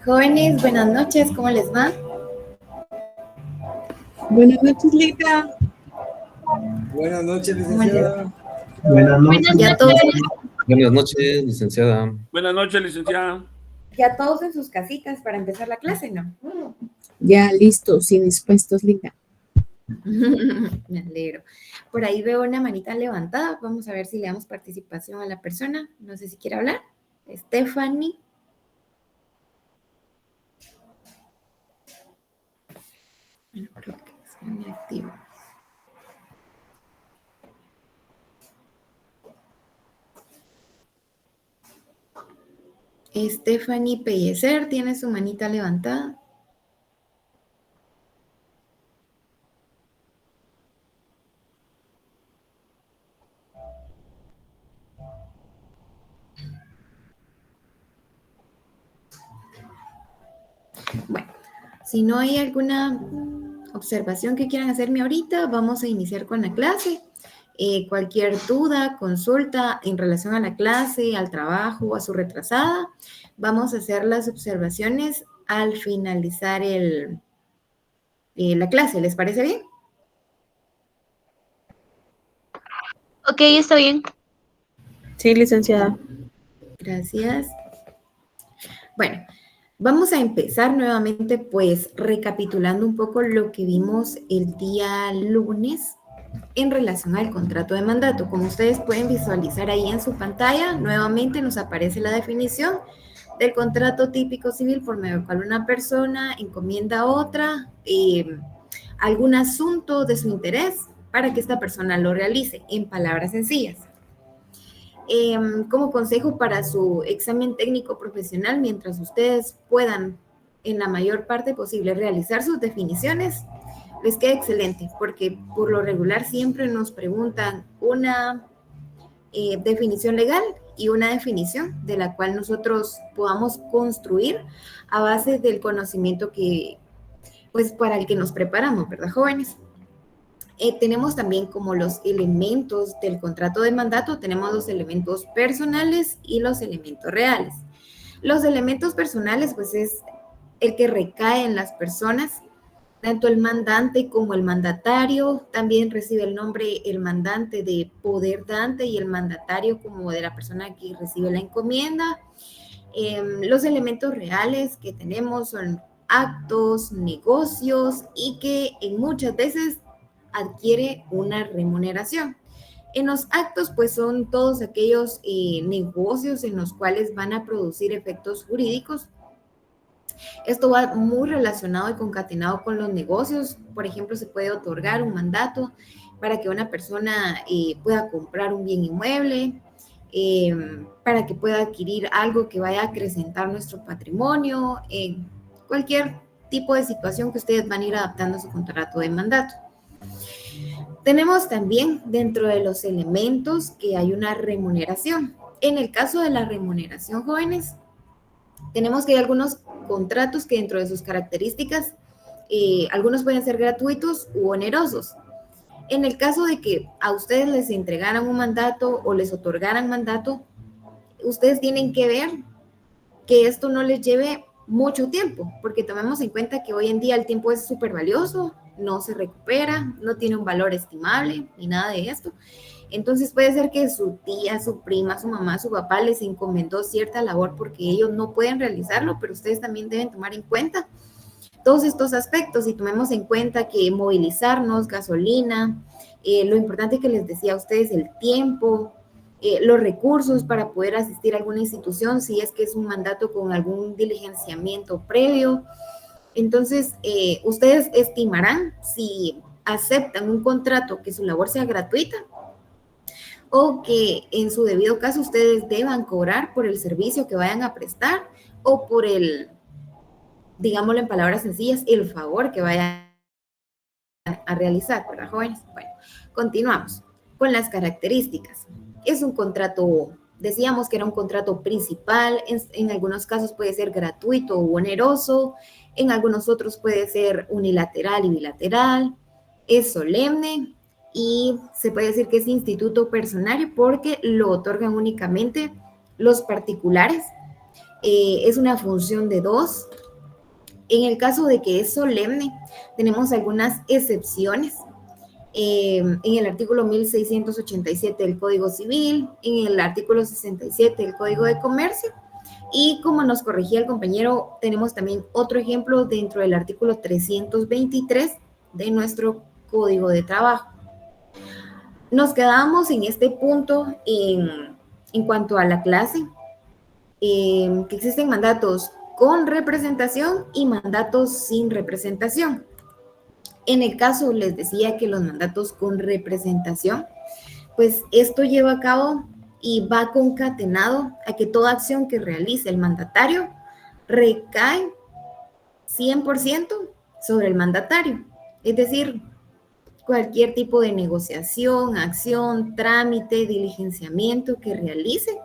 Jóvenes, buenas noches, ¿cómo les va? Buenas noches, Lita. Buenas noches, licenciada. Buenas noches. Ya todos, Buenas noches, licenciada. Buenas noches, licenciada. ya todos en sus casitas para empezar la clase, ¿no? Ya listos y dispuestos, Lita. Me alegro. Por ahí veo una manita levantada. Vamos a ver si le damos participación a la persona. No sé si quiere hablar. Stephanie. Bueno, creo que es muy activo. Stephanie Pellecer tiene su manita levantada. Bueno, si no hay alguna observación que quieran hacerme ahorita, vamos a iniciar con la clase. Cualquier duda, consulta en relación a la clase, al trabajo o a su retrasada, vamos a hacer las observaciones al finalizar la clase. ¿Les parece bien? Ok, está bien. Sí, licenciada. Gracias. Bueno, vamos a empezar nuevamente, pues, recapitulando un poco lo que vimos el día lunes. en relación al contrato de mandato. Como ustedes pueden visualizar ahí en su pantalla, nuevamente nos aparece la definición del contrato típico civil por medio del cual una persona encomienda a otra algún asunto de su interés para que esta persona lo realice, en palabras sencillas. Como consejo para su examen técnico profesional, mientras ustedes puedan en la mayor parte posible realizar sus definiciones, les queda excelente, porque por lo regular siempre nos preguntan una definición legal y una definición de la cual nosotros podamos construir a base del conocimiento que, pues, para el que nos preparamos, ¿verdad, jóvenes? Tenemos también como los elementos del contrato de mandato, tenemos los elementos personales y los elementos reales. Los elementos personales, pues, es el que recae en las personas. Tanto el mandante como el mandatario también recibe el nombre el mandante de poder dante y el mandatario como de la persona que recibe la encomienda. Los elementos reales que tenemos son actos, negocios y que en muchas veces adquiere una remuneración. En los actos, pues son todos aquellos negocios en los cuales van a producir efectos jurídicos. Esto va muy relacionado y concatenado con los negocios. Por ejemplo, se puede otorgar un mandato para que una persona pueda comprar un bien inmueble, para que pueda adquirir algo que vaya a acrecentar nuestro patrimonio, cualquier tipo de situación que ustedes van a ir adaptando a su contrato de mandato. Tenemos también dentro de los elementos que hay una remuneración. En el caso de la remuneración, jóvenes, tenemos que hay algunos contratos que dentro de sus características, algunos pueden ser gratuitos u onerosos. En el caso de que a ustedes les entregaran un mandato o les otorgaran mandato, ustedes tienen que ver que esto no les lleve mucho tiempo, porque tomemos en cuenta que hoy en día el tiempo es súper valioso, no se recupera, no tiene un valor estimable ni nada de esto. Entonces puede ser que su tía, su prima, su mamá, su papá les encomendó cierta labor porque ellos no pueden realizarlo, pero ustedes también deben tomar en cuenta todos estos aspectos y tomemos en cuenta que movilizarnos, gasolina, lo importante que les decía a ustedes, el tiempo, los recursos para poder asistir a alguna institución, si es que es un mandato con algún diligenciamiento previo. Entonces, ustedes estimarán si aceptan un contrato que su labor sea gratuita o que en su debido caso ustedes deban cobrar por el servicio que vayan a prestar o por el, digámoslo en palabras sencillas, el favor que vayan a realizar, ¿verdad, jóvenes? Bueno, continuamos con las características. Es un contrato, decíamos que era un contrato principal, en algunos casos puede ser gratuito o oneroso, en algunos otros puede ser unilateral y bilateral, es solemne y se puede decir que es instituto personario porque lo otorgan únicamente los particulares. Es una función de dos. En el caso de que es solemne, tenemos algunas excepciones. En el artículo 1687 del Código Civil, en el artículo 67 del Código de Comercio, y como nos corregía el compañero, tenemos también otro ejemplo dentro del artículo 323 de nuestro Código de Trabajo. Nos quedamos en este punto en cuanto a la clase, que existen mandatos con representación y mandatos sin representación. En el caso, les decía que los mandatos con representación, pues esto lleva a cabo y va concatenado a que toda acción que realice el mandatario recae 100% sobre el mandatario. Es decir, cualquier tipo de negociación, acción, trámite, diligenciamiento que realice,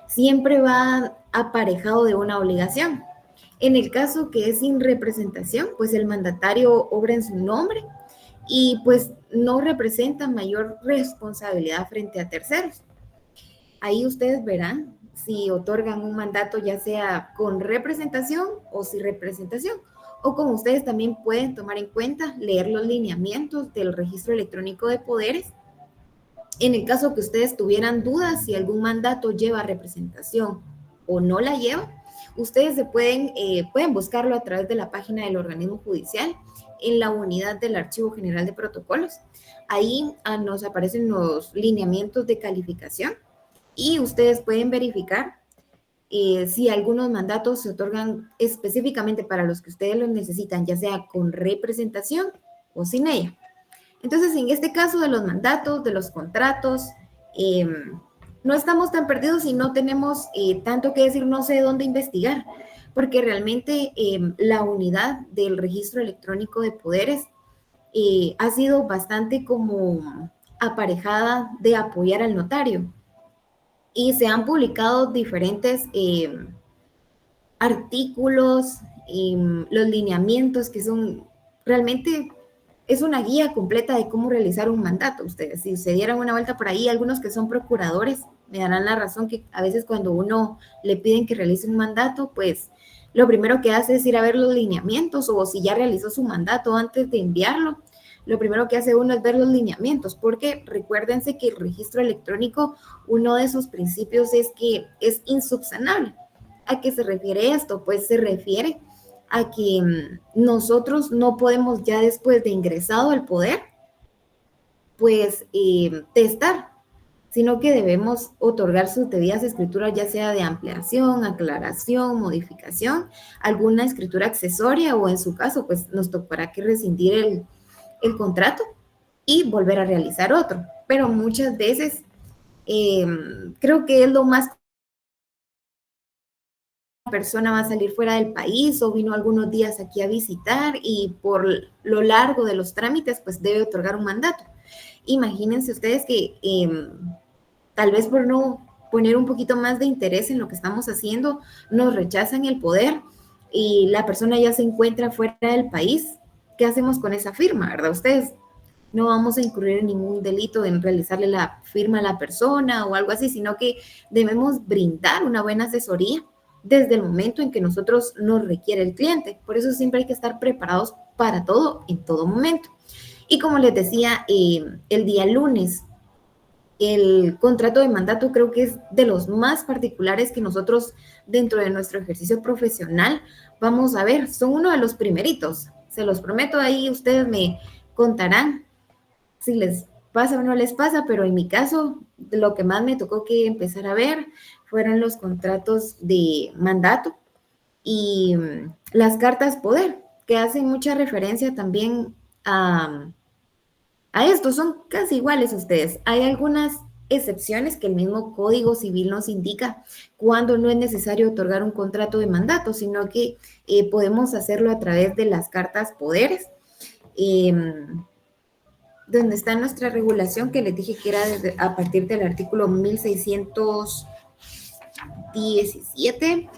siempre va aparejado de una obligación. En el caso que es sin representación, pues el mandatario obra en su nombre y pues no representa mayor responsabilidad frente a terceros. Ahí ustedes verán si otorgan un mandato ya sea con representación o sin representación. O como ustedes también pueden tomar en cuenta, leer los lineamientos del registro electrónico de poderes. En el caso que ustedes tuvieran dudas si algún mandato lleva representación o no la lleva, ustedes pueden buscarlo a través de la página del organismo judicial en la unidad del Archivo General de Protocolos. Ahí nos aparecen los lineamientos de calificación y ustedes pueden verificar si algunos mandatos se otorgan específicamente para los que ustedes los necesitan, ya sea con representación o sin ella. Entonces, en este caso de los mandatos, de los contratos, no estamos tan perdidos y no tenemos tanto que decir, no sé dónde investigar, porque realmente la unidad del registro electrónico de poderes ha sido bastante como aparejada de apoyar al notario. Y se han publicado diferentes artículos, los lineamientos que son realmente, es una guía completa de cómo realizar un mandato. Ustedes, si se dieran una vuelta por ahí, algunos que son procuradores me darán la razón que a veces cuando uno le piden que realice un mandato, pues lo primero que hace es ir a ver los lineamientos, o si ya realizó su mandato antes de enviarlo, lo primero que hace uno es ver los lineamientos, porque recuérdense que el registro electrónico, uno de sus principios es que es insubsanable. ¿A qué se refiere esto? Pues se refiere a que nosotros no podemos ya después de ingresado al poder, pues testar, sino que debemos otorgar sus debidas escrituras, ya sea de ampliación, aclaración, modificación, alguna escritura accesoria, o en su caso, pues nos tocará que rescindir el contrato y volver a realizar otro. Pero muchas veces creo que es lo más, la persona va a salir fuera del país o vino algunos días aquí a visitar y por lo largo de los trámites pues debe otorgar un mandato. Imagínense ustedes que tal vez por no poner un poquito más de interés en lo que estamos haciendo, nos rechazan el poder y la persona ya se encuentra fuera del país. ¿Qué hacemos con esa firma, verdad? Ustedes no vamos a incurrir en ningún delito en realizarle la firma a la persona o algo así, sino que debemos brindar una buena asesoría desde el momento en que nosotros nos requiere el cliente. Por eso siempre hay que estar preparados para todo, en todo momento. Y como les decía, el día lunes, el contrato de mandato creo que es de los más particulares que nosotros dentro de nuestro ejercicio profesional vamos a ver. Son uno de los primeritos. Se los prometo, ahí ustedes me contarán si les pasa o no les pasa, pero en mi caso, lo que más me tocó que empezar a ver fueron los contratos de mandato y las cartas poder, que hacen mucha referencia también a esto. Son casi iguales ustedes. Hay algunas excepciones que el mismo Código Civil nos indica cuando no es necesario otorgar un contrato de mandato, sino que podemos hacerlo a través de las cartas poderes, donde está nuestra regulación que les dije que era a partir del artículo 1617,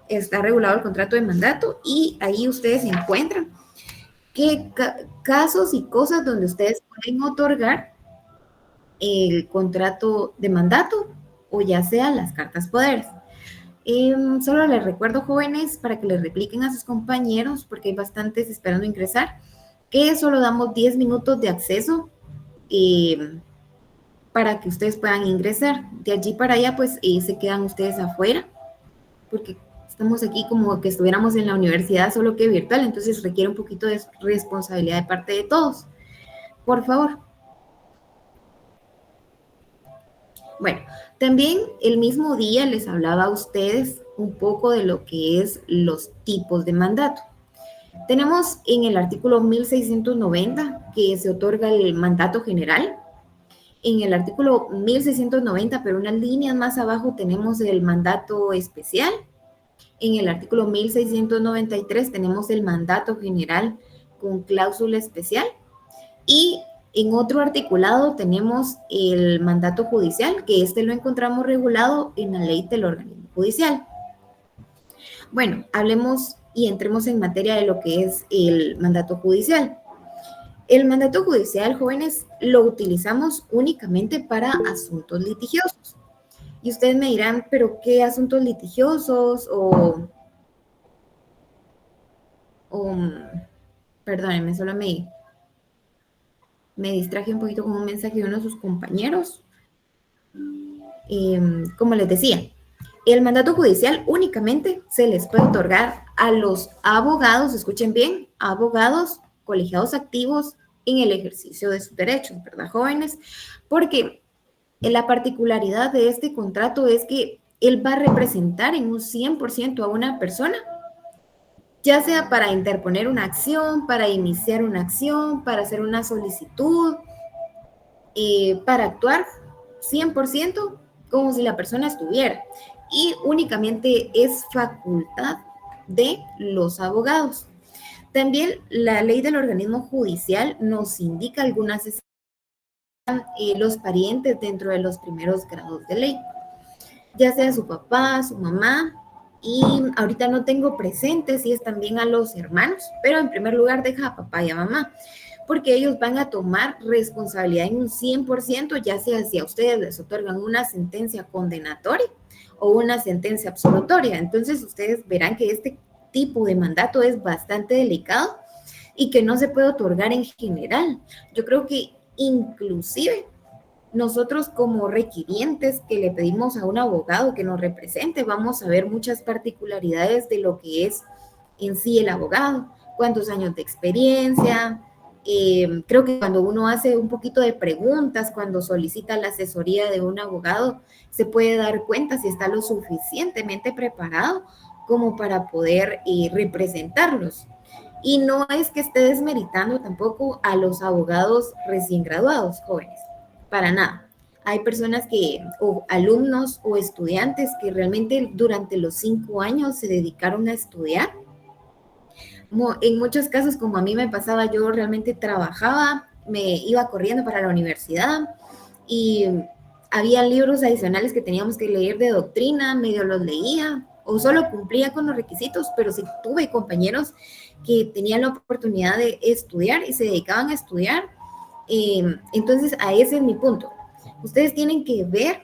está regulado el contrato de mandato y ahí ustedes encuentran qué casos y cosas donde ustedes pueden otorgar el contrato de mandato o ya sea las cartas poderes. Solo les recuerdo, jóvenes, para que les repliquen a sus compañeros, porque hay bastantes esperando ingresar, que solo damos 10 minutos de acceso para que ustedes puedan ingresar. De allí para allá, pues se quedan ustedes afuera, porque estamos aquí como que estuviéramos en la universidad, solo que virtual, entonces requiere un poquito de responsabilidad de parte de todos. Por favor. Bueno, también el mismo día les hablaba a ustedes un poco de lo que es los tipos de mandato. Tenemos en el artículo 1690 que se otorga el mandato general. En el artículo 1690, pero unas líneas más abajo, tenemos el mandato especial. En el artículo 1693 tenemos el mandato general con cláusula especial. Y en otro articulado tenemos el mandato judicial, que este lo encontramos regulado en la ley del organismo judicial. Bueno, hablemos y entremos en materia de lo que es el mandato judicial. El mandato judicial, jóvenes, lo utilizamos únicamente para asuntos litigiosos. Y ustedes me dirán, ¿pero qué asuntos litigiosos? Perdónenme, solo me distraje un poquito con un mensaje de uno de sus compañeros. Como les decía, el mandato judicial únicamente se les puede otorgar a los abogados, escuchen bien, abogados colegiados activos en el ejercicio de sus derechos, ¿verdad, jóvenes? Porque la particularidad de este contrato es que él va a representar en un 100% a una persona, ya sea para interponer una acción, para iniciar una acción, para hacer una solicitud, para actuar 100% como si la persona estuviera. Y únicamente es facultad de los abogados. También la ley del organismo judicial nos indica algunas los parientes dentro de los primeros grados de ley, ya sea su papá, su mamá, y ahorita no tengo presente si es también a los hermanos, pero en primer lugar deja a papá y a mamá, porque ellos van a tomar responsabilidad en un 100%, ya sea si a ustedes les otorgan una sentencia condenatoria o una sentencia absolutoria. Entonces ustedes verán que este tipo de mandato es bastante delicado y que no se puede otorgar en general. Yo creo que inclusive nosotros como requirientes que le pedimos a un abogado que nos represente, vamos a ver muchas particularidades de lo que es en sí el abogado, cuántos años de experiencia. Creo que cuando uno hace un poquito de preguntas, cuando solicita la asesoría de un abogado, se puede dar cuenta si está lo suficientemente preparado como para poder representarlos. Y no es que esté desmeritando tampoco a los abogados recién graduados, jóvenes, para nada. Hay personas que, o alumnos o estudiantes que realmente durante los 5 años se dedicaron a estudiar. En muchos casos, como a mí me pasaba, yo realmente trabajaba, me iba corriendo para la universidad y había libros adicionales que teníamos que leer de doctrina, medio los leía o solo cumplía con los requisitos, pero sí tuve compañeros que tenían la oportunidad de estudiar y se dedicaban a estudiar. Entonces, a ese es mi punto. Ustedes tienen que ver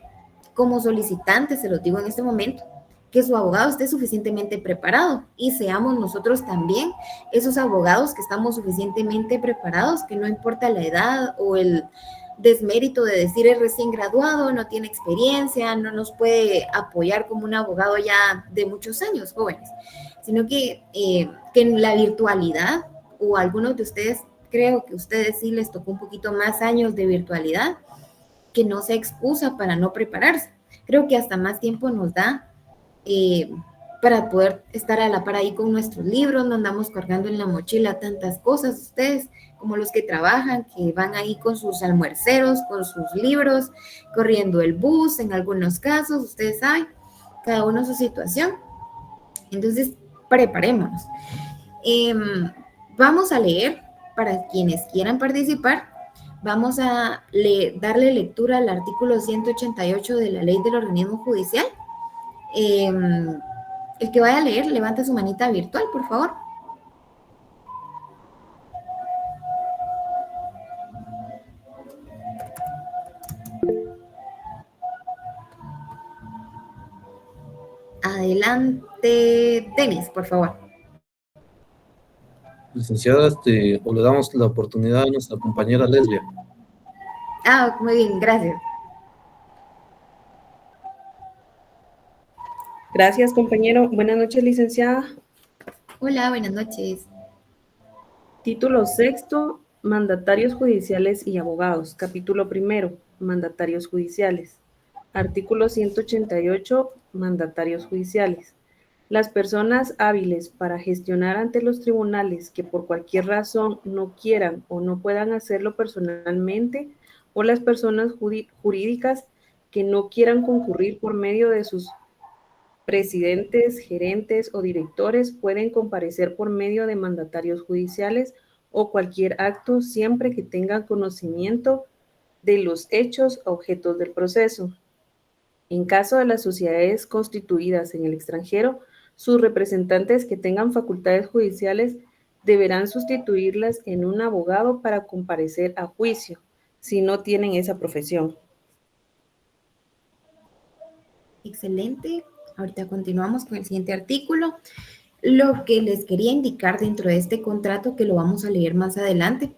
como solicitantes, se los digo en este momento, que su abogado esté suficientemente preparado y seamos nosotros también esos abogados que estamos suficientemente preparados, que no importa la edad o el desmérito de decir es recién graduado, no tiene experiencia, no nos puede apoyar como un abogado ya de muchos años, jóvenes, sino que en la virtualidad, o algunos de ustedes, creo que a ustedes sí les tocó un poquito más años de virtualidad, que no sea excusa para no prepararse. Creo que hasta más tiempo nos da para poder estar a la par ahí con nuestros libros, no andamos cargando en la mochila tantas cosas, ustedes como los que trabajan, que van ahí con sus almuerceros, con sus libros, corriendo el bus, en algunos casos, ustedes saben, cada uno su situación. Entonces, preparémonos. Vamos a leer, para quienes quieran participar, vamos a darle lectura al artículo 188 de la Ley del Organismo Judicial. El que vaya a leer, levante su manita virtual, por favor. Adelante, Denis, por favor. Licenciada, o le damos la oportunidad a nuestra compañera Leslia. Muy bien, gracias. Gracias, compañero. Buenas noches, licenciada. Hola, buenas noches. Título sexto, Mandatarios judiciales y abogados. Capítulo primero, Mandatarios judiciales. Artículo 188, Mandatarios judiciales. Las personas hábiles para gestionar ante los tribunales que por cualquier razón no quieran o no puedan hacerlo personalmente, o las personas jurídicas que no quieran concurrir por medio de sus presidentes, gerentes o directores, pueden comparecer por medio de mandatarios judiciales o cualquier acto siempre que tengan conocimiento de los hechos objetos del proceso. En caso de las sociedades constituidas en el extranjero, sus representantes que tengan facultades judiciales deberán sustituirlas en un abogado para comparecer a juicio, si no tienen esa profesión. Excelente. Ahorita continuamos con el siguiente artículo. Lo que les quería indicar dentro de este contrato, que lo vamos a leer más adelante.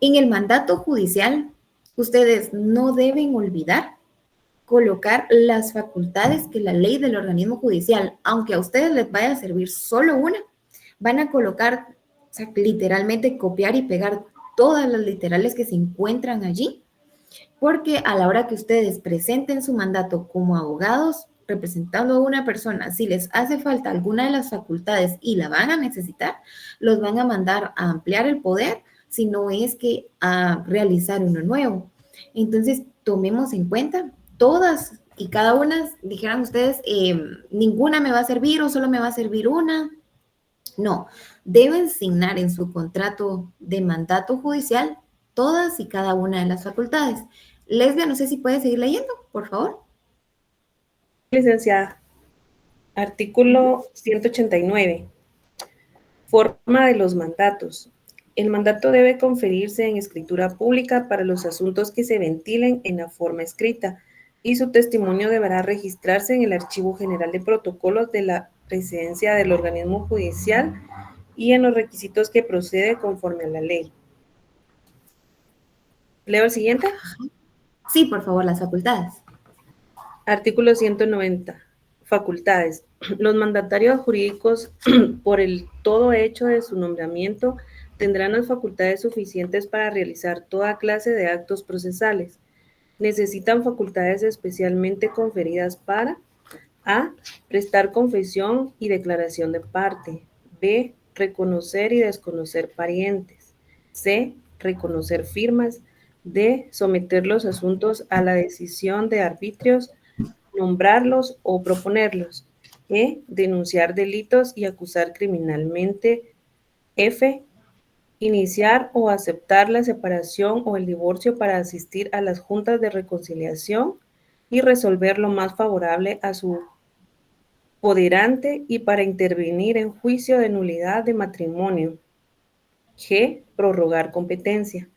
En el mandato judicial, ustedes no deben olvidar colocar las facultades que la ley del organismo judicial, aunque a ustedes les vaya a servir solo una, van a colocar sea, literalmente copiar y pegar todas las literales que se encuentran allí, porque a la hora que ustedes presenten su mandato como abogados, representando a una persona, si les hace falta alguna de las facultades y la van a necesitar, los van a mandar a ampliar el poder, si no es que a realizar uno nuevo. Entonces, tomemos en cuenta todas y cada una, dijeran ustedes, ninguna me va a servir o solo me va a servir una. No, deben signar en su contrato de mandato judicial todas y cada una de las facultades. Lesbia, no sé si puede seguir leyendo, por favor. Licenciada. Artículo 189. Forma de los mandatos. El mandato debe conferirse en escritura pública para los asuntos que se ventilen en la forma escrita y su testimonio deberá registrarse en el Archivo General de Protocolos de la presidencia del organismo judicial y en los requisitos que procede conforme a la ley. ¿Leo el siguiente? Sí, por favor, las facultades. Artículo 190. Facultades. Los mandatarios jurídicos, por el todo hecho de su nombramiento, tendrán las facultades suficientes para realizar toda clase de actos procesales. Necesitan facultades especialmente conferidas para: A. Prestar confesión y declaración de parte. B. Reconocer y desconocer parientes. C. Reconocer firmas. D. Someter los asuntos a la decisión de arbitrios, nombrarlos o proponerlos. E. Denunciar delitos y acusar criminalmente. F. Iniciar o aceptar la separación o el divorcio para asistir a las juntas de reconciliación y resolver lo más favorable a su poderante y para intervenir en juicio de nulidad de matrimonio. G. Prorrogar competencia.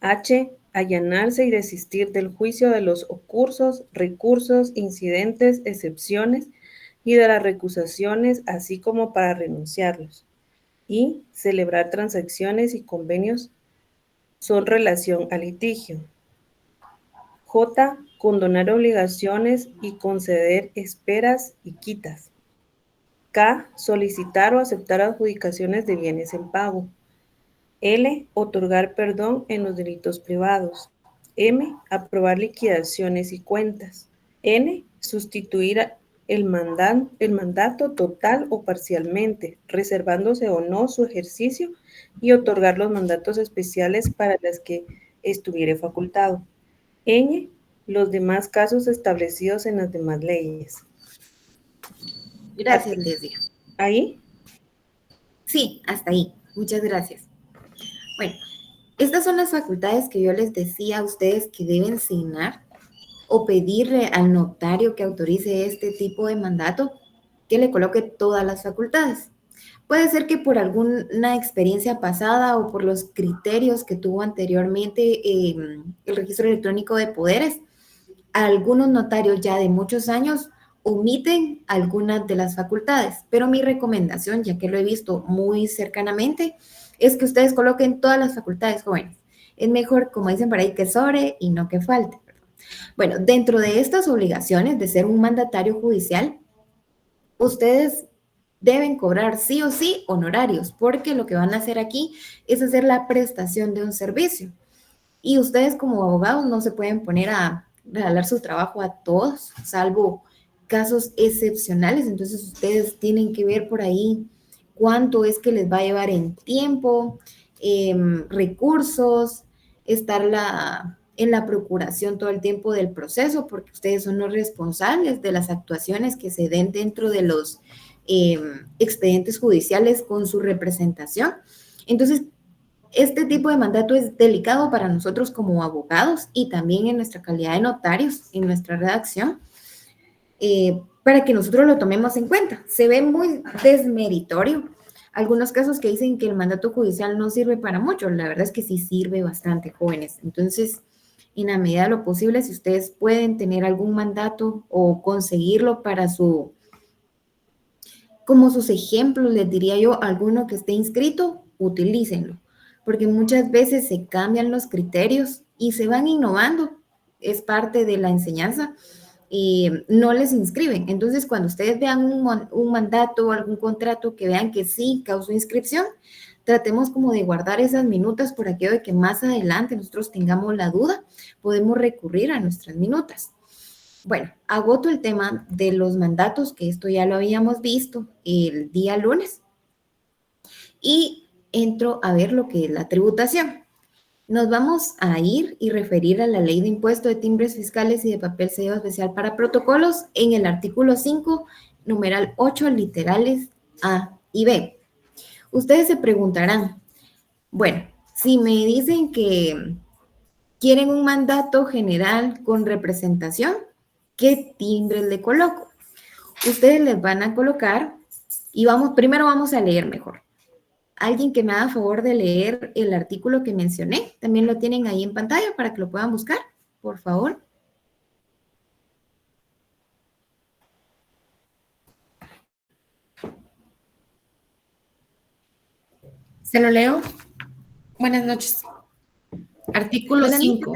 H. Allanarse y desistir del juicio de los ocursos, recursos, incidentes, excepciones y de las recusaciones, así como para renunciarlos. Y celebrar transacciones y convenios son relación al litigio. J. Condonar obligaciones y conceder esperas y quitas. K. Solicitar o aceptar adjudicaciones de bienes en pago. L. Otorgar perdón en los delitos privados. M. Aprobar liquidaciones y cuentas. N. Sustituir el mandato total o parcialmente, reservándose o no su ejercicio, y otorgar los mandatos especiales para las que estuviere facultado. N. Los demás casos establecidos en las demás leyes. Gracias, Lesbia. ¿Ahí? Sí, hasta ahí. Muchas gracias. Bueno, estas son las facultades que yo les decía a ustedes que deben signar o pedirle al notario que autorice este tipo de mandato que le coloque todas las facultades. Puede ser que por alguna experiencia pasada o por los criterios que tuvo anteriormente el registro electrónico de poderes, algunos notarios ya de muchos años omiten algunas de las facultades, pero mi recomendación, ya que lo he visto muy cercanamente, es que ustedes coloquen todas las facultades, jóvenes. Es mejor, como dicen por ahí, que sobre y no que falte. Bueno, dentro de estas obligaciones de ser un mandatario judicial, ustedes deben cobrar sí o sí honorarios, porque lo que van a hacer aquí es hacer la prestación de un servicio. Y ustedes como abogados no se pueden poner a regalar su trabajo a todos, salvo casos excepcionales. Entonces ustedes tienen que ver por ahí cuánto es que les va a llevar en tiempo, recursos, estar en la procuración todo el tiempo del proceso, porque ustedes son los responsables de las actuaciones que se den dentro de los expedientes judiciales con su representación. Entonces, este tipo de mandato es delicado para nosotros como abogados y también en nuestra calidad de notarios, en nuestra redacción, para que nosotros lo tomemos en cuenta. Se ve muy desmeritorio. Algunos casos que dicen que el mandato judicial no sirve para mucho. La verdad es que sí sirve bastante, jóvenes. Entonces, en la medida de lo posible, si ustedes pueden tener algún mandato o conseguirlo para como sus ejemplos, les diría yo, alguno que esté inscrito, utilícenlo, porque muchas veces se cambian los criterios y se van innovando, es parte de la enseñanza, y no les inscriben. Entonces, cuando ustedes vean un mandato o algún contrato que vean que sí causó inscripción, tratemos como de guardar esas minutas por aquello de que más adelante nosotros tengamos la duda, podemos recurrir a nuestras minutas. Bueno, agoto el tema de los mandatos, que esto ya lo habíamos visto el día lunes, y entro a ver lo que es la tributación. Nos vamos a ir y referir a la Ley de Impuesto de Timbres Fiscales y de Papel Sellado Especial para Protocolos en el artículo 5, numeral 8, literales A y B. Ustedes se preguntarán, bueno, si me dicen que quieren un mandato general con representación, ¿qué timbres le coloco? Ustedes les van a colocar, y primero vamos a leer mejor. Alguien que me haga favor de leer el artículo que mencioné, también lo tienen ahí en pantalla para que lo puedan buscar, por favor. Se lo leo. Buenas noches. Artículo 5.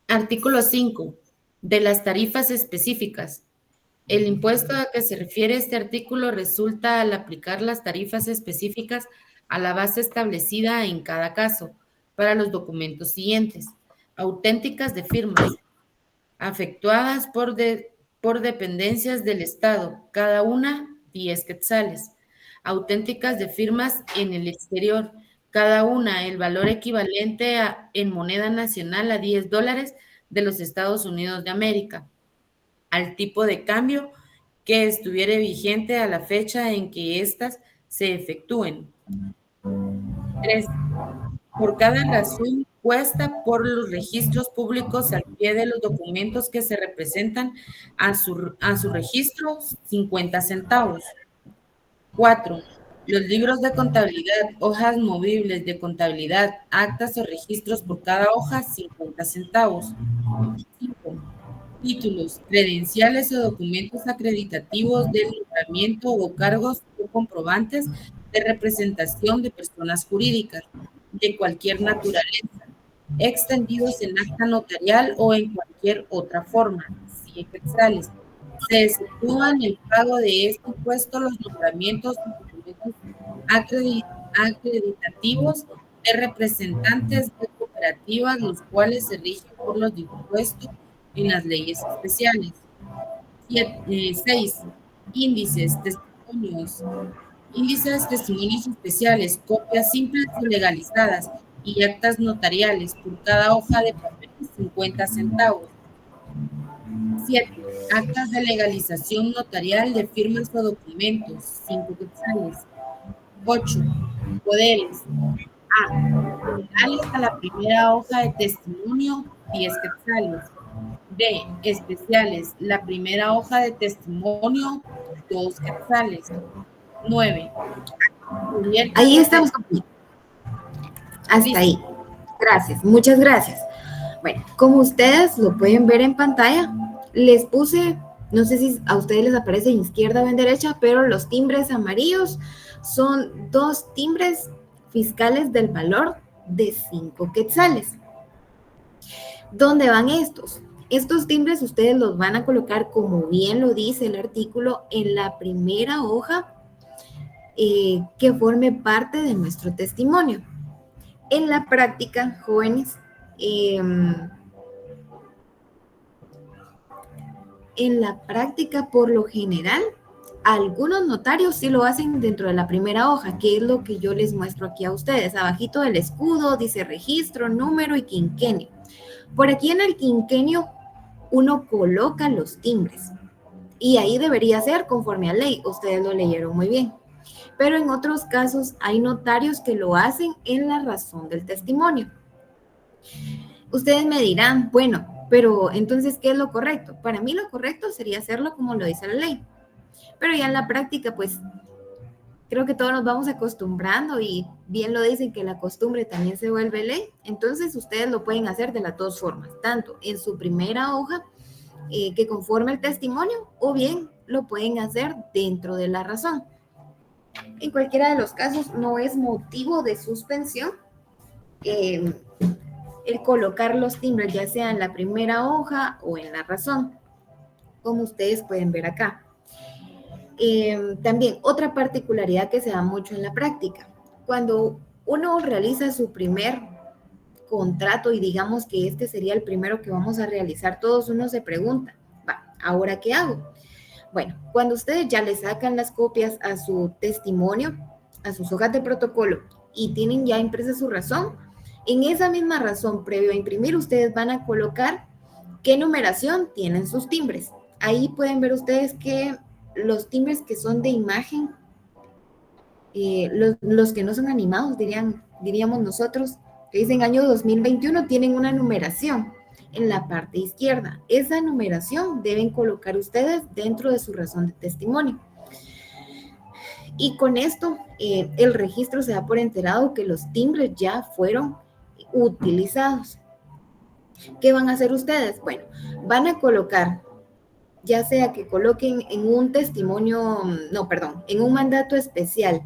Artículo 5. De las tarifas específicas. El impuesto a que se refiere este artículo resulta al aplicar las tarifas específicas a la base establecida en cada caso para los documentos siguientes. Auténticas de firmas, efectuadas por dependencias del Estado, cada una 10 quetzales. Auténticas de firmas en el exterior, cada una el valor equivalente en moneda nacional a $10 de los Estados Unidos de América, al tipo de cambio que estuviere vigente a la fecha en que éstas se efectúen. 3. Por cada razón puesta por los registros públicos al pie de los documentos que se representan a su registro, 50 centavos. 4. Los libros de contabilidad, hojas movibles de contabilidad, actas o registros por cada hoja, 50 centavos. 5. Títulos, credenciales o documentos acreditativos del nombramiento o cargos o comprobantes de representación de personas jurídicas de cualquier naturaleza, extendidos en acta notarial o en cualquier otra forma, 100 quetzales. Se efectúan el pago de este impuesto los nombramientos y documentos acreditativos de representantes de cooperativas, los cuales se rigen por los dispuestos en las leyes especiales. 6. Índices, testimonios especiales, copias simples o legalizadas y actas notariales por cada hoja de papel, 50 centavos. 7. Actas de legalización notarial de firmas o documentos, 5 quetzales. 8. Poderes. A. Generales a la primera hoja de testimonio, 10 quetzales. B. Especiales. La primera hoja de testimonio, 2 quetzales. 9. Ahí estamos. Hasta ahí. Gracias, muchas gracias. Bueno, como ustedes lo pueden ver en pantalla, les puse, no sé si a ustedes les aparece en izquierda o en derecha, pero los timbres amarillos son 2 timbres fiscales del valor de 5 quetzales. ¿Dónde van estos? Estos timbres ustedes los van a colocar, como bien lo dice el artículo, en la primera hoja que forme parte de nuestro testimonio. En la práctica, jóvenes, en la práctica, por lo general, algunos notarios sí lo hacen dentro de la primera hoja, que es lo que yo les muestro aquí a ustedes. Abajito del escudo dice registro, número y quinquenio. Por aquí en el quinquenio uno coloca los timbres y ahí debería ser conforme a ley. Ustedes lo leyeron muy bien. Pero en otros casos hay notarios que lo hacen en la razón del testimonio. Ustedes me dirán, bueno, pero entonces, ¿qué es lo correcto? Para mí lo correcto sería hacerlo como lo dice la ley. Pero ya en la práctica, pues, creo que todos nos vamos acostumbrando y bien lo dicen que la costumbre también se vuelve ley. Entonces, ustedes lo pueden hacer de las dos formas, tanto en su primera hoja que conforme el testimonio, o bien lo pueden hacer dentro de la razón. En cualquiera de los casos no es motivo de suspensión el colocar los timbres, ya sea en la primera hoja o en la razón, como ustedes pueden ver acá. También otra particularidad que se da mucho en la práctica. Cuando uno realiza su primer contrato y digamos que este sería el primero que vamos a realizar todos, uno se pregunta, va, ¿ahora qué hago? Bueno, cuando ustedes ya le sacan las copias a su testimonio, a sus hojas de protocolo y tienen ya impresa su razón, en esa misma razón previo a imprimir, ustedes van a colocar qué numeración tienen sus timbres. Ahí pueden ver ustedes que los timbres que son de imagen, los que no son animados, diríamos nosotros, que dicen año 2021, tienen una numeración en la parte izquierda. Esa numeración deben colocar ustedes dentro de su razón de testimonio. Y con esto, el registro se da por enterado que los timbres ya fueron utilizados. ¿Qué van a hacer ustedes? Bueno, van a colocar, ya sea que coloquen en un testimonio, en un mandato especial,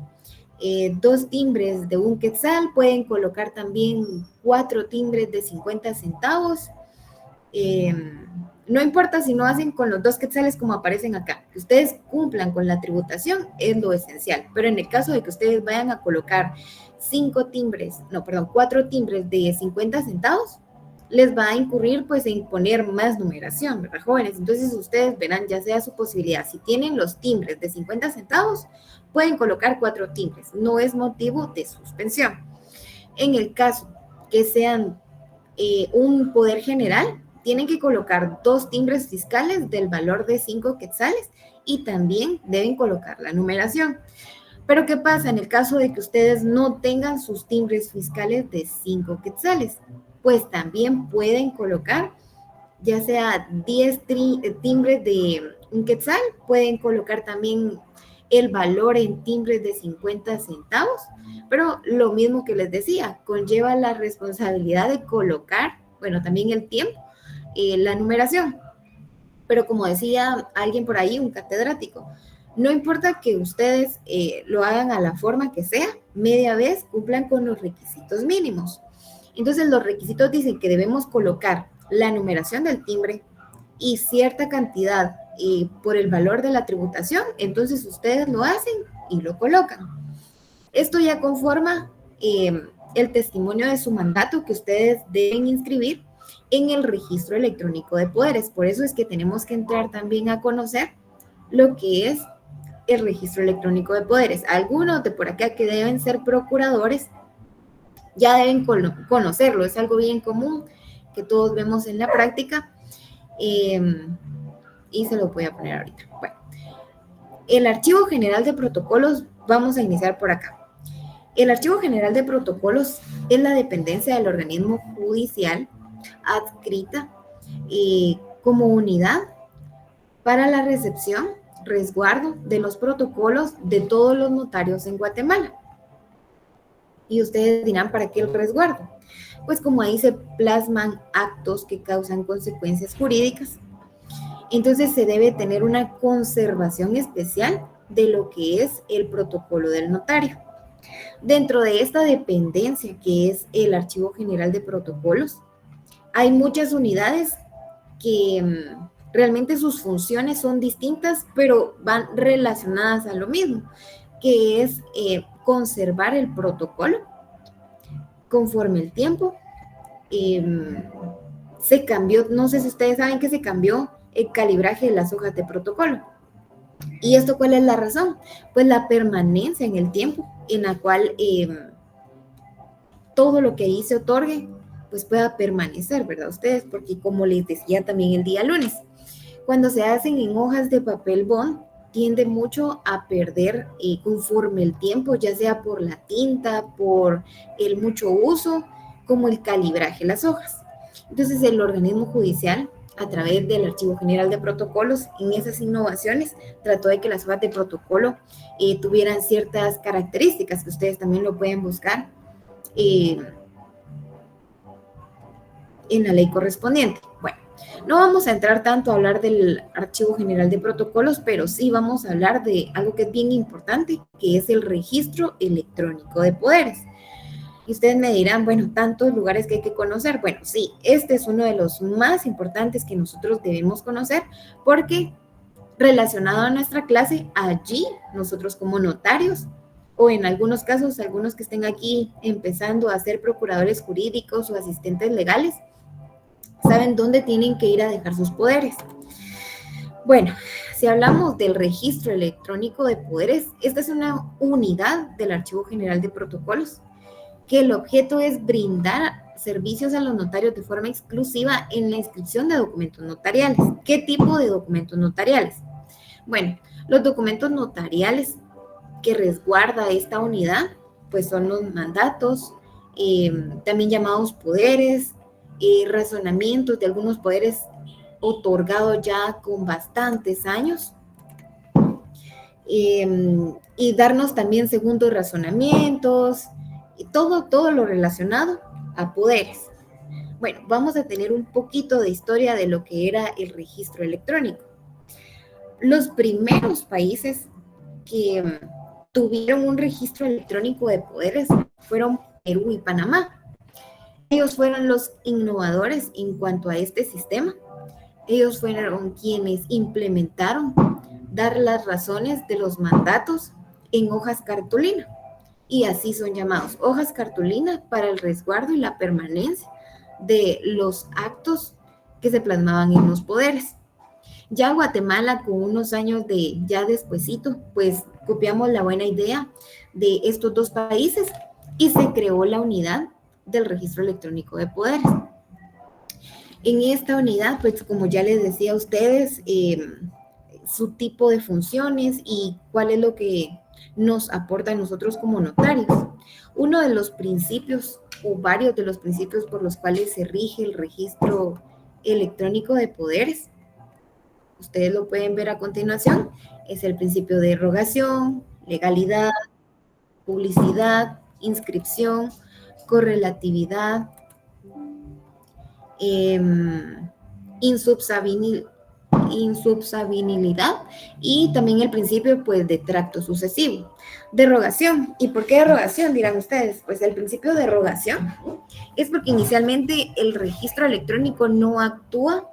2 timbres de 1 quetzal, pueden colocar también 4 timbres de 50 centavos. No importa si no hacen con los 2 quetzales como aparecen acá, que ustedes cumplan con la tributación es lo esencial, pero en el caso de que ustedes vayan a colocar 4 timbres de 50 centavos, les va a incurrir pues en poner más numeración, ¿verdad, jóvenes? Entonces ustedes verán ya sea su posibilidad, si tienen los timbres de 50 centavos, pueden colocar 4 timbres, no es motivo de suspensión. En el caso que sean un poder general, tienen que colocar 2 timbres fiscales del valor de 5 quetzales y también deben colocar la numeración. Pero ¿qué pasa en el caso de que ustedes no tengan sus timbres fiscales de 5 quetzales? Pues también pueden colocar ya sea 10 timbres de 1 quetzal, pueden colocar también el valor en timbres de 50 centavos, pero lo mismo que les decía, conlleva la responsabilidad de colocar, bueno, también el tiempo, la numeración. Pero como decía alguien por ahí, un catedrático, no importa que ustedes lo hagan a la forma que sea, media vez cumplan con los requisitos mínimos. Entonces los requisitos dicen que debemos colocar la numeración del timbre y cierta cantidad por el valor de la tributación, entonces ustedes lo hacen y lo colocan. Esto ya conforma el testimonio de su mandato que ustedes deben inscribir en el registro electrónico de poderes. Por eso es que tenemos que entrar también a conocer lo que es el registro electrónico de poderes. Algunos de por acá que deben ser procuradores ya deben conocerlo, es algo bien común que todos vemos en la práctica y se lo voy a poner ahorita. Bueno, el Archivo General de Protocolos, vamos a iniciar por acá. El Archivo General de Protocolos es la dependencia del organismo judicial adscrita como unidad para la recepción, resguardo de los protocolos de todos los notarios en Guatemala. Y ustedes dirán, ¿para qué el resguardo? Pues como ahí se plasman actos que causan consecuencias jurídicas, entonces se debe tener una conservación especial de lo que es el protocolo del notario. Dentro de esta dependencia que es el Archivo General de Protocolos, hay muchas unidades que realmente sus funciones son distintas, pero van relacionadas a lo mismo, que es conservar el protocolo conforme el tiempo. Se cambió, no sé si ustedes saben que se cambió el calibraje de las hojas de protocolo. ¿Y esto cuál es la razón? Pues la permanencia en el tiempo en la cual todo lo que ahí se otorgue pues pueda permanecer, ¿verdad? Ustedes, porque como les decía también el día lunes, cuando se hacen en hojas de papel bond, tiende mucho a perder conforme el tiempo, ya sea por la tinta, por el mucho uso, como el calibraje de las hojas. Entonces el organismo judicial, a través del Archivo General de Protocolos, en esas innovaciones, trató de que las hojas de protocolo tuvieran ciertas características, que ustedes también lo pueden buscar en la ley correspondiente. Bueno, no vamos a entrar tanto a hablar del Archivo General de Protocolos, pero sí vamos a hablar de algo que es bien importante, que es el registro electrónico de poderes. Y ustedes me dirán, bueno, tantos lugares que hay que conocer. Bueno, sí, este es uno de los más importantes que nosotros debemos conocer, porque relacionado a nuestra clase, allí nosotros como notarios, o en algunos casos, algunos que estén aquí empezando a ser procuradores jurídicos o asistentes legales, saben dónde tienen que ir a dejar sus poderes. Bueno, si hablamos del registro electrónico de poderes, esta es una unidad del Archivo General de Protocolos, que el objeto es brindar servicios a los notarios de forma exclusiva en la inscripción de documentos notariales. ¿Qué tipo de documentos notariales? Bueno, los documentos notariales que resguarda esta unidad, pues son los mandatos, también llamados poderes, razonamientos de algunos poderes otorgados ya con bastantes años, y darnos también segundos razonamientos, y todo lo relacionado a poderes. Bueno, vamos a tener un poquito de historia de lo que era el registro electrónico. Los primeros países que tuvieron un registro electrónico de poderes fueron Perú y Panamá. Ellos fueron los innovadores en cuanto a este sistema. Ellos fueron quienes implementaron dar las razones de los mandatos en hojas cartulina. Y así son llamados, hojas cartulina, para el resguardo y la permanencia de los actos que se plasmaban en los poderes. Ya Guatemala, con unos años de ya despuesito, pues copiamos la buena idea de estos dos países y se creó la unidad del registro electrónico de poderes. En esta unidad, pues como ya les decía a ustedes, su tipo de funciones y cuál es lo que nos aporta a nosotros como notarios. Uno de los principios o varios de los principios por los cuales se rige el registro electrónico de poderes, ustedes lo pueden ver a continuación, es el principio de rogación, legalidad, publicidad, inscripción, correlatividad, insubsabilidad y también el principio pues de tracto sucesivo. Derogación. ¿Y por qué derogación? Dirán ustedes. Pues el principio de derogación es porque inicialmente el registro electrónico no actúa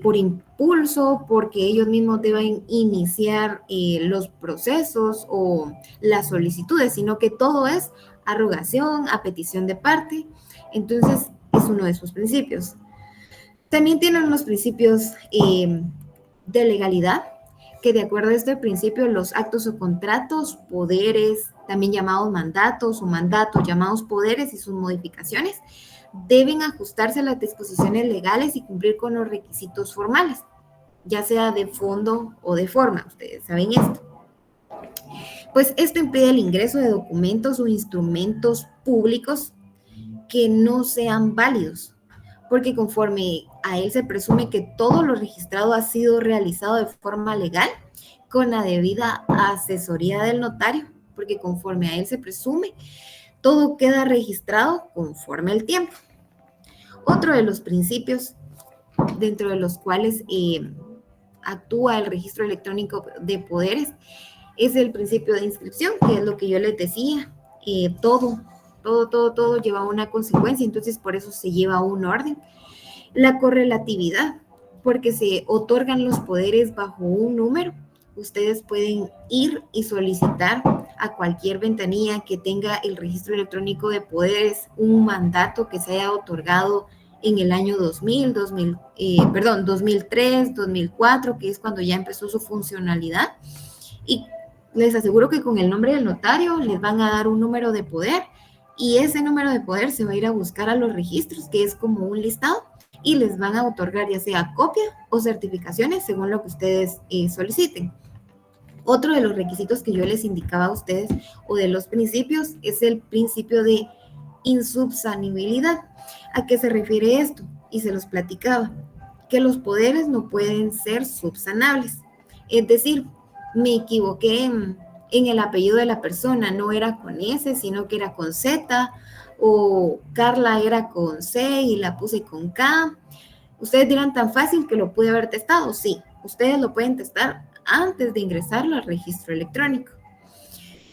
por impulso, porque ellos mismos deben iniciar los procesos o las solicitudes, sino que todo es a rogación, a petición de parte. Entonces es uno de sus principios. También tienen los principios de legalidad, que de acuerdo a este principio, los actos o contratos, poderes, también llamados mandatos o mandatos llamados poderes y sus modificaciones, deben ajustarse a las disposiciones legales y cumplir con los requisitos formales, ya sea de fondo o de forma. Ustedes saben esto. Pues esto impide el ingreso de documentos o instrumentos públicos que no sean válidos, porque conforme a él se presume que todo lo registrado ha sido realizado de forma legal con la debida asesoría del notario, porque conforme a él se presume, todo queda registrado conforme al tiempo. Otro de los principios dentro de los cuales actúa el registro electrónico de poderes es el principio de inscripción, que es lo que yo les decía, todo lleva una consecuencia, entonces por eso se lleva un orden. La correlatividad, porque se otorgan los poderes bajo un número. Ustedes pueden ir y solicitar a cualquier ventanilla que tenga el registro electrónico de poderes un mandato que se haya otorgado en el año 2003, 2004, que es cuando ya empezó su funcionalidad. Y les aseguro que con el nombre del notario les van a dar un número de poder y ese número de poder se va a ir a buscar a los registros, que es como un listado, y les van a otorgar ya sea copia o certificaciones según lo que ustedes soliciten. Otro de los requisitos que yo les indicaba a ustedes o de los principios es el principio de insubsanibilidad. ¿A qué se refiere esto? Y se los platicaba, que los poderes no pueden ser subsanables. Es decir, me equivoqué en el apellido de la persona, no era con S, sino que era con Z, o Carla era con C y la puse con K. Ustedes dirán, tan fácil que lo pude haber testado. Sí, ustedes lo pueden testar antes de ingresarlo al registro electrónico.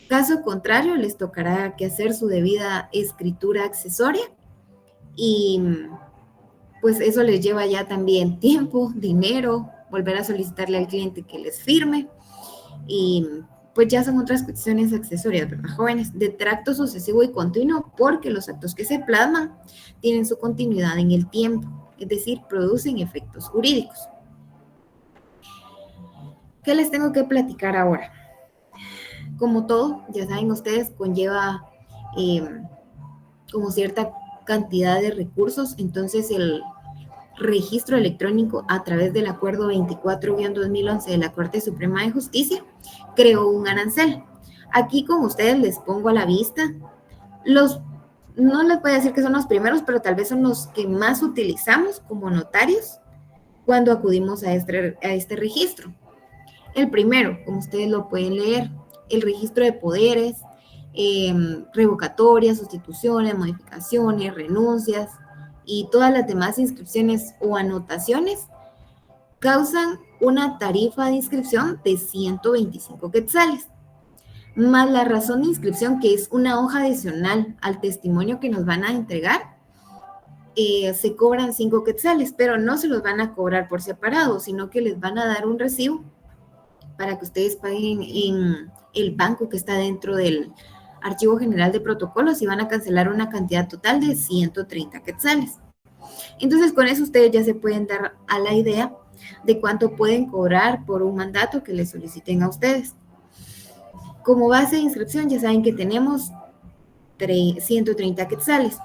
Caso contrario, les tocará que hacer su debida escritura accesoria y pues eso les lleva ya también tiempo, dinero, volver a solicitarle al cliente que les firme y pues ya son otras cuestiones accesorias, ¿verdad, jóvenes? De tracto sucesivo y continuo, porque los actos que se plasman tienen su continuidad en el tiempo, es decir, producen efectos jurídicos. ¿Qué les tengo que platicar ahora? Como todo, ya saben ustedes, conlleva como cierta cantidad de recursos, entonces el registro electrónico a través del acuerdo 24-2011 de la Corte Suprema de Justicia creó un arancel. Aquí con ustedes les pongo a la vista no les voy a decir que son los primeros, pero tal vez son los que más utilizamos como notarios cuando acudimos a este registro. El primero, como ustedes lo pueden leer, el registro de poderes, revocatorias, sustituciones, modificaciones, renuncias y todas las demás inscripciones o anotaciones causan una tarifa de inscripción de 125 quetzales, más la razón de inscripción, que es una hoja adicional al testimonio que nos van a entregar. Se cobran 5 quetzales, pero no se los van a cobrar por separado, sino que les van a dar un recibo para que ustedes paguen en el banco que está dentro del Archivo General de Protocolos y van a cancelar una cantidad total de 130 quetzales. Entonces, con eso ustedes ya se pueden dar a la idea de cuánto pueden cobrar por un mandato que les soliciten a ustedes. Como base de inscripción ya saben que tenemos 130 quetzales.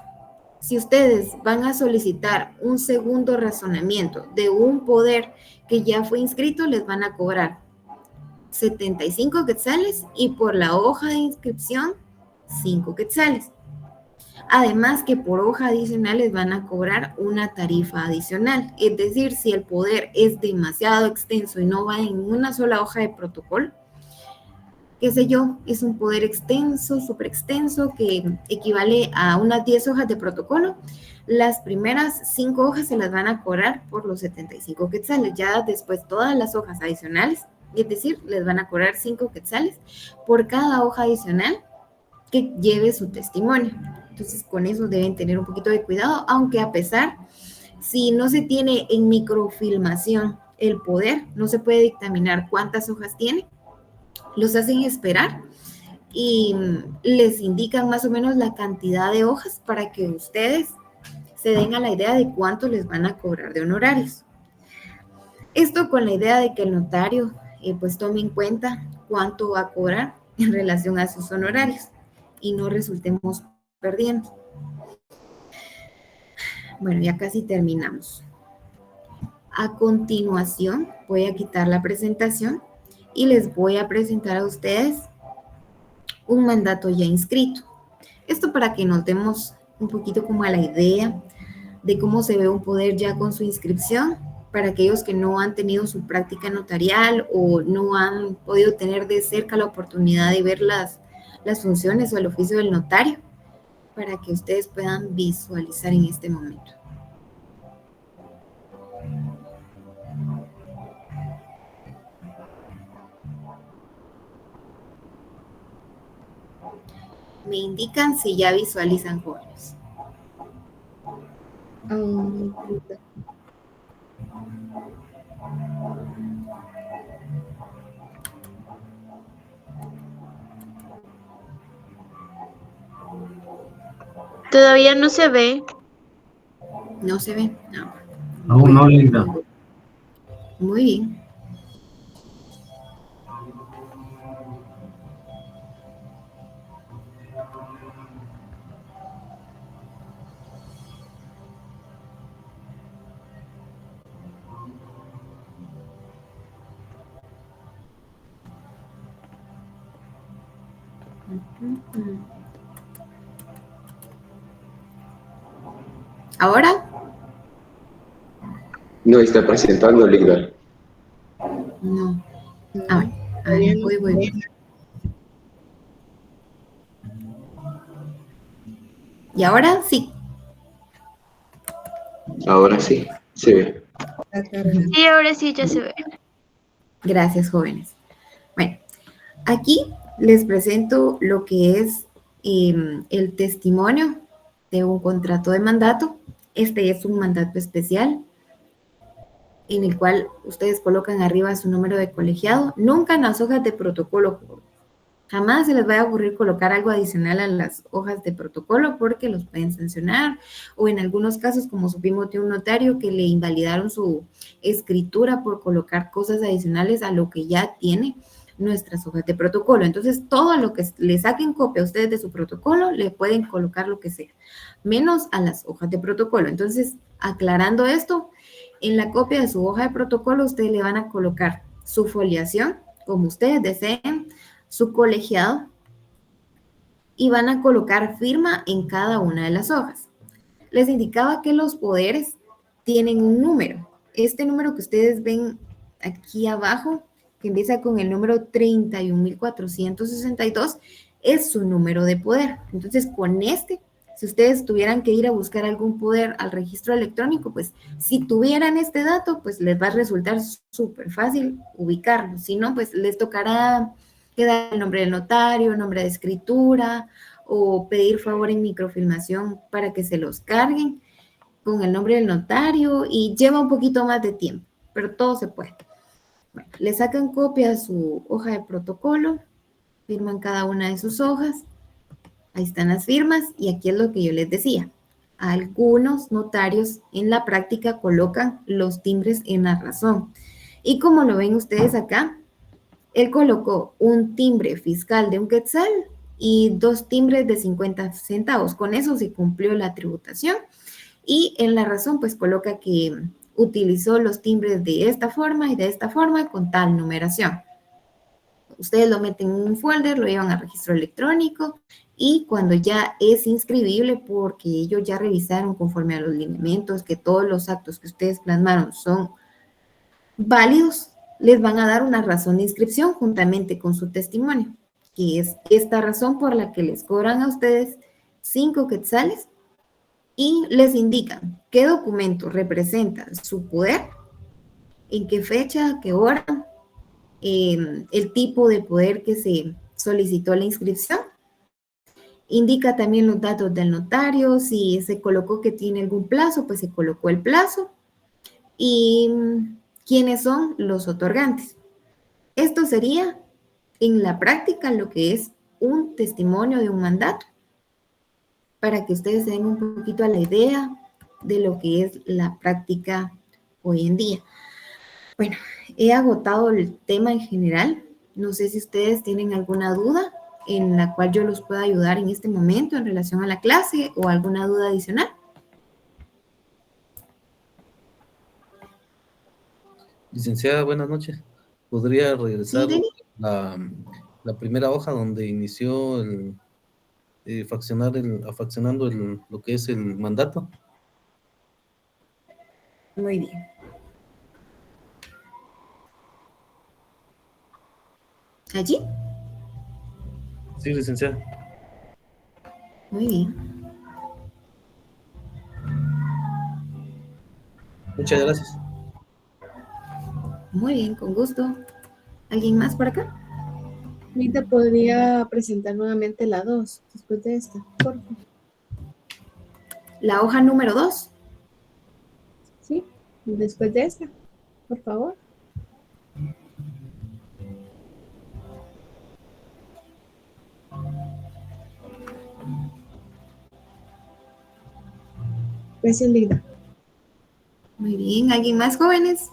Si ustedes van a solicitar un segundo razonamiento de un poder que ya fue inscrito, les van a cobrar 75 quetzales y por la hoja de inscripción 5 quetzales. Además que por hoja adicional les van a cobrar una tarifa adicional. Es decir, si el poder es demasiado extenso y no va en una sola hoja de protocolo, qué sé yo, es un poder extenso, súper extenso, que equivale a unas 10 hojas de protocolo, las primeras 5 hojas se las van a cobrar por los 75 quetzales. Ya después todas las hojas adicionales, es decir, les van a cobrar 5 quetzales por cada hoja adicional que lleve su testimonio. Entonces, con eso deben tener un poquito de cuidado, aunque a pesar, si no se tiene en microfilmación el poder, no se puede dictaminar cuántas hojas tiene, los hacen esperar y les indican más o menos la cantidad de hojas para que ustedes se den a la idea de cuánto les van a cobrar de honorarios. Esto con la idea de que el notario pues tome en cuenta cuánto va a cobrar en relación a sus honorarios y no resultemos perdiendo. Bueno, ya casi terminamos. A continuación voy a quitar la presentación y les voy a presentar a ustedes un mandato ya inscrito. Esto para que nos demos un poquito como a la idea de cómo se ve un poder ya con su inscripción, para aquellos que no han tenido su práctica notarial o no han podido tener de cerca la oportunidad de ver las funciones o el oficio del notario, para que ustedes puedan visualizar en este momento. Me indican si ya visualizan, jóvenes. Todavía no se ve. ¿No se ve? No. Aún no, Linda. Muy bien. ¿Ahora? No está presentando, Linda. No. A ver, voy. ¿Y ahora? Sí. Ahora sí, se ve. Sí, ahora sí ya se ve. Gracias, jóvenes. Bueno, aquí les presento lo que es el testimonio de un contrato de mandato. Este es un mandato especial. en el cual ustedes colocan arriba su número de colegiado, nunca en las hojas de protocolo. Jamás se les va a ocurrir colocar algo adicional a las hojas de protocolo porque los pueden sancionar, o en algunos casos, como supimos de un notario que le invalidaron su escritura por colocar cosas adicionales a lo que ya tiene nuestras hojas de protocolo. Entonces, todo lo que le saquen copia a ustedes de su protocolo, le pueden colocar lo que sea, menos a las hojas de protocolo. Entonces, aclarando esto, en la copia de su hoja de protocolo, ustedes le van a colocar su foliación, como ustedes deseen, su colegiado, y van a colocar firma en cada una de las hojas. Les indicaba que los poderes tienen un número. Este número que ustedes ven aquí abajo, que empieza con el número 31.462, es su número de poder. Entonces, con este, si ustedes tuvieran que ir a buscar algún poder al registro electrónico, pues si tuvieran este dato, pues les va a resultar súper fácil ubicarlo. Si no, pues les tocará queda el nombre del notario, nombre de escritura, o pedir favor en microfilmación para que se los carguen con el nombre del notario, y lleva un poquito más de tiempo, pero todo se puede. Bueno, le sacan copia a su hoja de protocolo, firman cada una de sus hojas, ahí están las firmas, y aquí es lo que yo les decía. Algunos notarios en la práctica colocan los timbres en la razón, y como lo ven ustedes acá, él colocó un timbre fiscal de 1 quetzal y 2 timbres de 50 centavos. Con eso se cumplió la tributación. Y en la razón, pues coloca que utilizó los timbres de esta forma y de esta forma con tal numeración. Ustedes lo meten en un folder, lo llevan al registro electrónico, y cuando ya es inscribible, porque ellos ya revisaron conforme a los lineamientos que todos los actos que ustedes plasmaron son válidos, les van a dar una razón de inscripción juntamente con su testimonio, que es esta razón por la que les cobran a ustedes 5 quetzales, y les indican qué documento representa su poder, en qué fecha, qué hora, el tipo de poder que se solicitó la inscripción. Indica también los datos del notario, si se colocó que tiene algún plazo, pues se colocó el plazo, y quiénes son los otorgantes. Esto sería en la práctica lo que es un testimonio de un mandato, para que ustedes se den un poquito a la idea de lo que es la práctica hoy en día. Bueno, he agotado el tema en general. No sé si ustedes tienen alguna duda en la cual yo los pueda ayudar en este momento en relación a la clase, o alguna duda adicional. Licenciada, buenas noches. ¿Podría regresar Sí, la primera hoja donde inició fraccionando lo que es el mandato? Muy bien. ¿Allí? Sí, licenciada. Muy bien. Muchas gracias. Muy bien, con gusto. ¿Alguien más por acá? Rita, ¿podría presentar nuevamente la 2 después de esta? Por favor. La hoja número 2. Sí, después de esta, por favor. Gracias, Linda. Muy bien, ¿alguien más, jóvenes?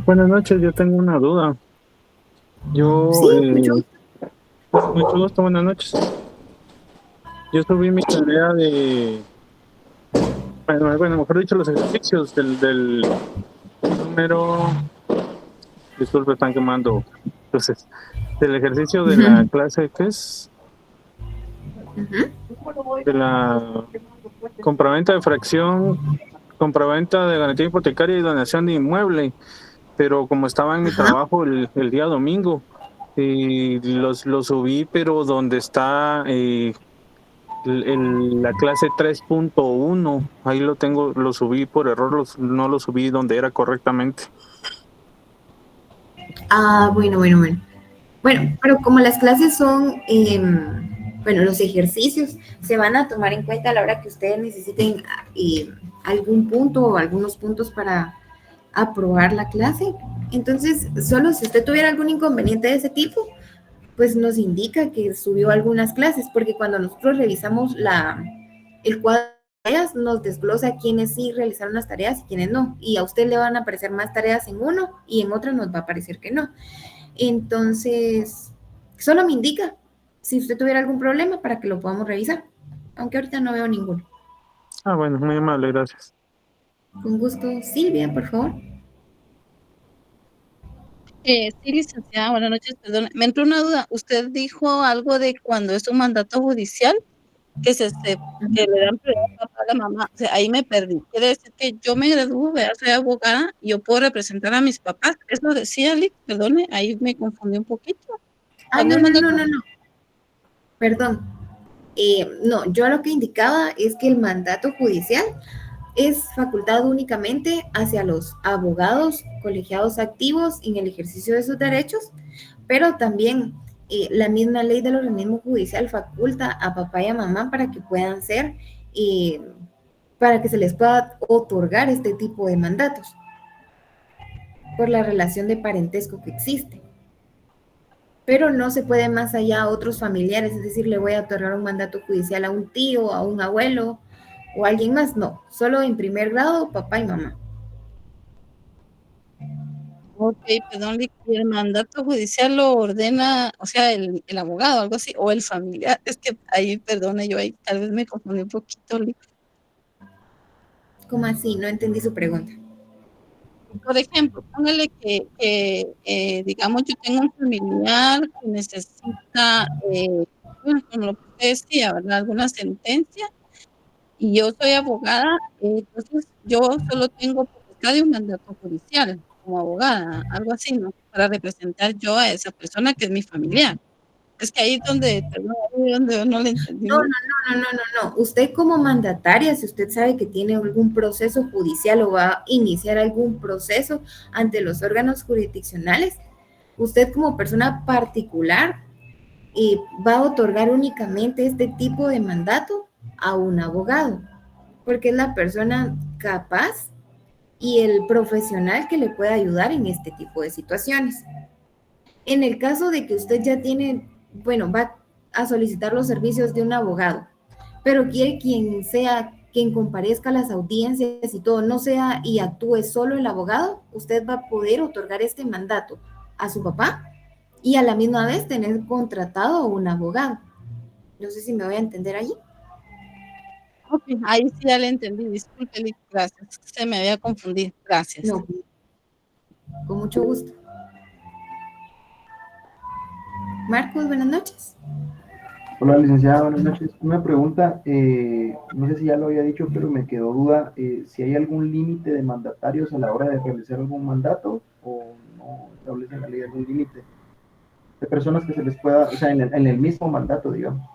Buenas noches, yo tengo una duda. Sí, mucho gusto. Mucho gusto, buenas noches. Yo subí mi tarea bueno, mejor dicho, los ejercicios del número, disculpe, están quemando. Entonces, del ejercicio de la clase, ¿qué es? De la compraventa de fracción, compraventa de garantía hipotecaria y donación de inmueble. Pero como estaba en mi trabajo el día domingo, lo subí, pero donde está la clase 3.1, ahí lo subí por error, no lo subí donde era correctamente. Bueno. Bueno, pero como las clases son, bueno, los ejercicios se van a tomar en cuenta a la hora que ustedes necesiten algún punto o algunos puntos para aprobar la clase. Entonces, solo si usted tuviera algún inconveniente de ese tipo, pues nos indica que subió algunas clases, porque cuando nosotros revisamos el cuadro de tareas, nos desglosa quiénes sí realizaron las tareas y quiénes no. Y a usted le van a aparecer más tareas en uno y en otro nos va a aparecer que no. Entonces, solo me indica si usted tuviera algún problema para que lo podamos revisar, aunque ahorita no veo ninguno. Bueno, muy amable, gracias. Con gusto. Silvia, por favor. Sí, licenciada, buenas noches, perdón. Me entró una duda. Usted dijo algo de cuando es un mandato judicial que que le dan prioridad al papá a la mamá. O sea, ahí me perdí. Quiere decir que yo me gradúo, ¿verdad? Soy abogada y yo puedo representar a mis papás. Eso decía, Lick, perdone, ahí me confundí un poquito. No. Perdón. No, yo lo que indicaba es que el mandato judicial es facultado únicamente hacia los abogados colegiados activos en el ejercicio de sus derechos, pero también la misma ley del organismo judicial faculta a papá y a mamá para que puedan ser, para que se les pueda otorgar este tipo de mandatos por la relación de parentesco que existe. Pero no se puede más allá a otros familiares, es decir, le voy a otorgar un mandato judicial a un tío, a un abuelo o a alguien más, no, solo en primer grado, papá y mamá. Ok, perdón, Lick, ¿y el mandato judicial lo ordena, o sea, el abogado, algo así, o el familiar? Es que ahí, perdone, yo ahí tal vez me confundí un poquito, Lick. ¿Cómo así? No entendí su pregunta. Por ejemplo, póngale que digamos, yo tengo un familiar que necesita, bueno, como lo que usted decía, ¿verdad? Alguna sentencia, y yo soy abogada, entonces yo solo tengo potestad de un mandato judicial como abogada, algo así, ¿no? Para representar yo a esa persona que es mi familiar. Es que ahí es donde, perdón, ahí es donde no le entendí. No. Usted como mandataria, si usted sabe que tiene algún proceso judicial o va a iniciar algún proceso ante los órganos jurisdiccionales, usted como persona particular va a otorgar únicamente este tipo de mandato a un abogado, porque es la persona capaz y el profesional que le puede ayudar en este tipo de situaciones. En el caso de que usted ya tiene, bueno, va a solicitar los servicios de un abogado, pero quiere quien comparezca a las audiencias y todo, no sea y actúe solo el abogado, usted va a poder otorgar este mandato a su papá y a la misma vez tener contratado a un abogado. No sé si me voy a entender allí. Ok, ahí sí ya le entendí, disculpe, Lick, gracias, se me había confundido, gracias. No, con mucho gusto. Marcos, buenas noches. Hola, licenciada, buenas noches. Una pregunta, no sé si ya lo había dicho, pero me quedó duda, si hay algún límite de mandatarios a la hora de realizar algún mandato o no establece la ley algún límite de personas que se les pueda, o sea, en el mismo mandato, digamos.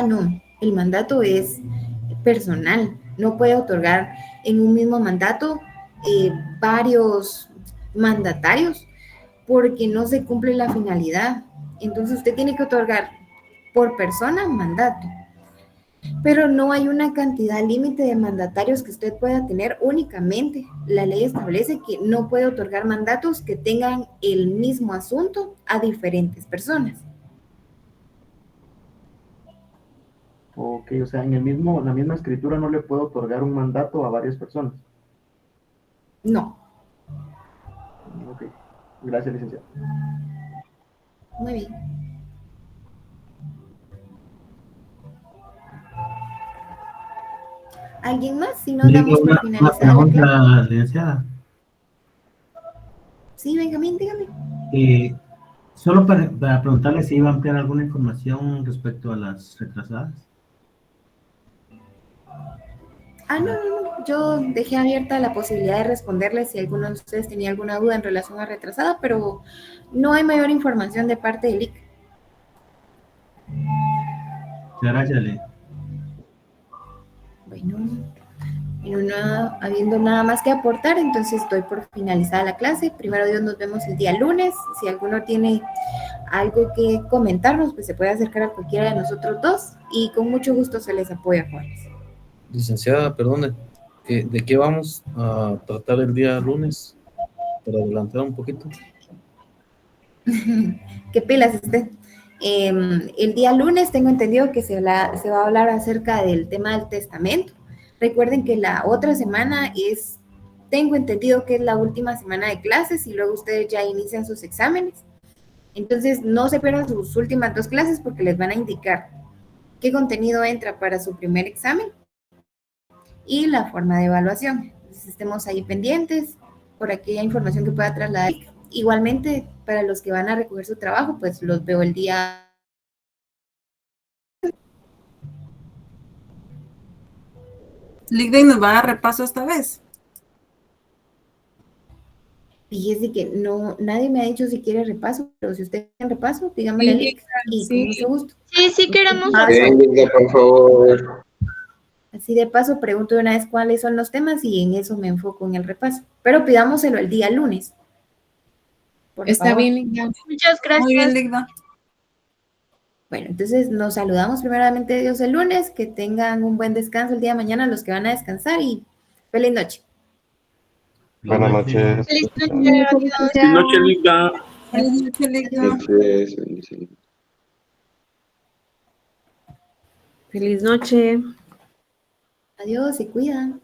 No, el mandato es personal, no puede otorgar en un mismo mandato varios mandatarios porque no se cumple la finalidad. Entonces usted tiene que otorgar por persona mandato, pero no hay una cantidad límite de mandatarios que usted pueda tener únicamente. La ley establece que no puede otorgar mandatos que tengan el mismo asunto a diferentes personas. Ok, o sea, en la misma escritura no le puedo otorgar un mandato a varias personas. No. Ok, gracias, licenciado. Muy bien. ¿Alguien más? Si no, damos por finalizada la clase. Licenciada. Sí, Benjamín, dígame. Solo para preguntarle si iba a ampliar alguna información respecto a las retrasadas. No. Yo dejé abierta la posibilidad de responderles si alguno de ustedes tenía alguna duda en relación a retrasada, pero no hay mayor información de parte del IC. Gracias, Lee. Bueno, Habiendo nada más que aportar, entonces doy por finalizada la clase. Primero Dios, nos vemos el día lunes. Si alguno tiene algo que comentarnos, pues se puede acercar a cualquiera de nosotros dos y con mucho gusto se les apoya, Juárez. Licenciada, perdone, ¿de qué vamos a tratar el día lunes? Para adelantar un poquito. ¿Qué pilas usted? El día lunes tengo entendido que se va a hablar acerca del tema del testamento. Recuerden que la otra semana tengo entendido que es la última semana de clases y luego ustedes ya inician sus exámenes. Entonces no se pierdan sus últimas 2 clases porque les van a indicar qué contenido entra para su primer examen y la forma de evaluación. Entonces estemos ahí pendientes por aquella información que pueda trasladar. Igualmente, para los que van a recoger su trabajo, pues los veo el día. Ligden nos va a dar repaso esta vez. Fíjese que nadie me ha dicho si quiere repaso, pero si usted quiere repaso, dígame el link y con mucho gusto. Sí, queremos. Bien, por favor. Así de paso, pregunto de una vez cuáles son los temas y en eso me enfoco en el repaso. Pero pidámoselo el día lunes. Está bien, Ligda. Muchas gracias. Muy bien, Ligda. Bueno, entonces nos saludamos primeramente Dios el lunes, que tengan un buen descanso el día de mañana los que van a descansar y feliz noche. Buenas noches. Feliz noche. Feliz noche, Ligda. Feliz noche, Ligda. Feliz noche. Adiós, se cuidan.